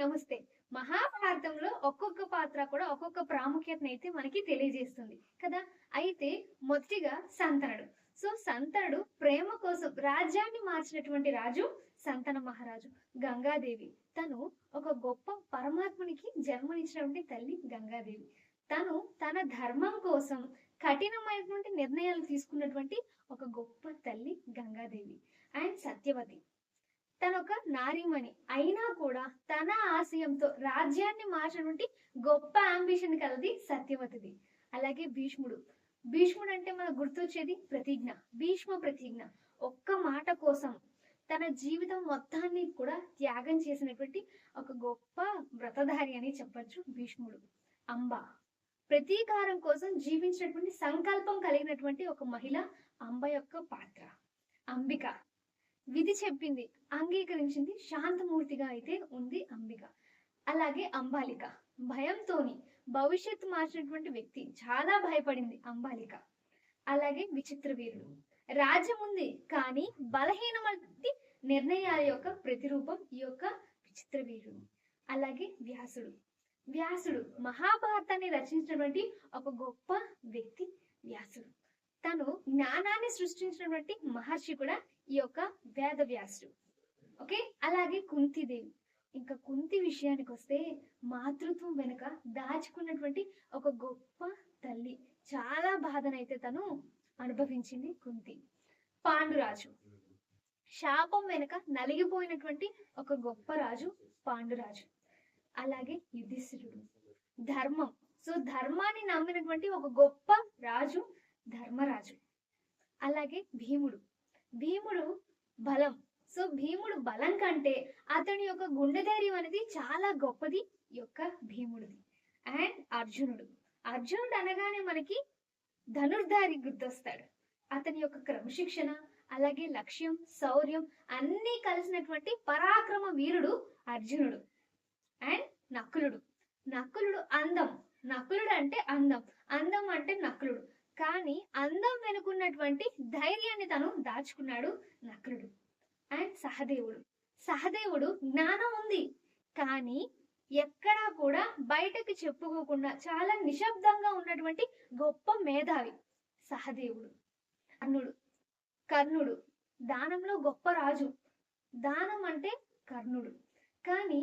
నమస్తే. మహాభారతంలో ఒక్కొక్క పాత్ర కూడా ఒక్కొక్క ప్రాముఖ్యతనైతే మనకి తెలియజేస్తుంది కదా! అయితే మొదటిగా సంతనుడు. సంతనుడు ప్రేమ కోసం రాజ్యాన్ని మార్చినటువంటి రాజు సంతన మహారాజు. గంగాదేవి తను ఒక గొప్ప పరమాత్మునికి జన్మనిచ్చినటువంటి తల్లి గంగాదేవి. తను తన ధర్మం కోసం కఠినమైనటువంటి నిర్ణయాలు తీసుకున్నటువంటి ఒక గొప్ప తల్లి గంగాదేవి. అండ్ సత్యవతి. తనొక నారీమణి అయినా కూడా తన ఆశయంతో రాజ్యాన్ని మార్చినటువంటి గొప్ప అంబిషన్ కలది సత్యవతిది. అలాగే భీష్ముడు. భీష్ముడు అంటే మనకు గుర్తొచ్చేది ప్రతిజ్ఞ. భీష్మ ప్రతిజ్ఞ. ఒక్క మాట కోసం తన జీవితం మొత్తాన్ని కూడా త్యాగం చేసినటువంటి ఒక గొప్ప వ్రతధారి అని చెప్పొచ్చు భీష్ముడు. అంబ. ప్రతీకారం కోసం జీవించినటువంటి సంకల్పం కలిగినటువంటి ఒక మహిళ అంబ యొక్క పాత్ర. అంబిక. విధి చెప్పింది, అంగీకరించింది, శాంతమూర్తిగా అయితే ఉంది అంబిక. అలాగే అంబాలిక. భయంతోని భవిష్యత్తు మార్చినటువంటి వ్యక్తి. చాలా భయపడింది అంబాలిక. అలాగే విచిత్ర వీరుడు. రాజ్యం ఉంది కానీ బలహీనమైన నిర్ణయాల యొక్క ప్రతిరూపం ఈ యొక్క విచిత్ర వీరుడు. అలాగే వ్యాసుడు. వ్యాసుడు మహాభారతాన్ని రచించినటువంటి ఒక గొప్ప వ్యక్తి వ్యాసుడు. తను జ్ఞానాన్ని సృష్టించినటువంటి మహర్షి కూడా ఈ యొక్క వేద వ్యాసుడు. ఓకే. అలాగే కుంతిదేవి. ఇంకా కుంతి విషయానికి వస్తే మాతృత్వం వెనుక దాచుకున్నటువంటి ఒక గొప్ప తల్లి. చాలా బాధనైతే తను అనుభవించింది కుంతి. పాండురాజు. శాపం వెనుక నలిగిపోయినటువంటి ఒక గొప్ప రాజు పాండురాజు. అలాగే యుధిష్ఠిరుడు. ధర్మం. ధర్మాన్ని నమ్మినటువంటి ఒక గొప్ప రాజు ధర్మరాజు. అలాగే భీముడు. భీముడు బలం. భీముడు బలం కంటే అతని యొక్క గుండె ధైర్యం అనేది చాలా గొప్పది ఈ యొక్క భీముడిది. అండ్ అర్జునుడు. అర్జునుడు అనగానే మనకి ధనుర్ధారి గుర్తొస్తాడు. అతని యొక్క క్రమశిక్షణ, అలాగే లక్ష్యం, శౌర్యం అన్నీ కలిసినటువంటి పరాక్రమ వీరుడు అర్జునుడు. అండ్ నకులుడు. నకులుడు అందం. నకులుడు అంటే అందం, అందం అంటే నకులుడు. కానీ అందం వెనుకున్నటువంటి ధైర్యాన్ని తను దాచుకున్నాడు నకులుడు. అండ్ సహదేవుడు. సహదేవుడు జ్ఞానం ఉంది కానీ ఎక్కడా కూడా బయటకు చెప్పుకోకుండా చాలా నిశ్శబ్దంగా ఉన్నటువంటి గొప్ప మేధావి సహదేవుడు. కర్ణుడు. కర్ణుడు దానంలో గొప్ప రాజు. దానం అంటే కర్ణుడు. కానీ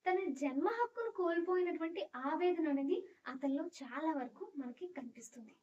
తన జన్మ హక్కును కోల్పోయినటువంటి ఆవేదన అనేది అతనిలో చాలా వరకు మనకి కనిపిస్తుంది.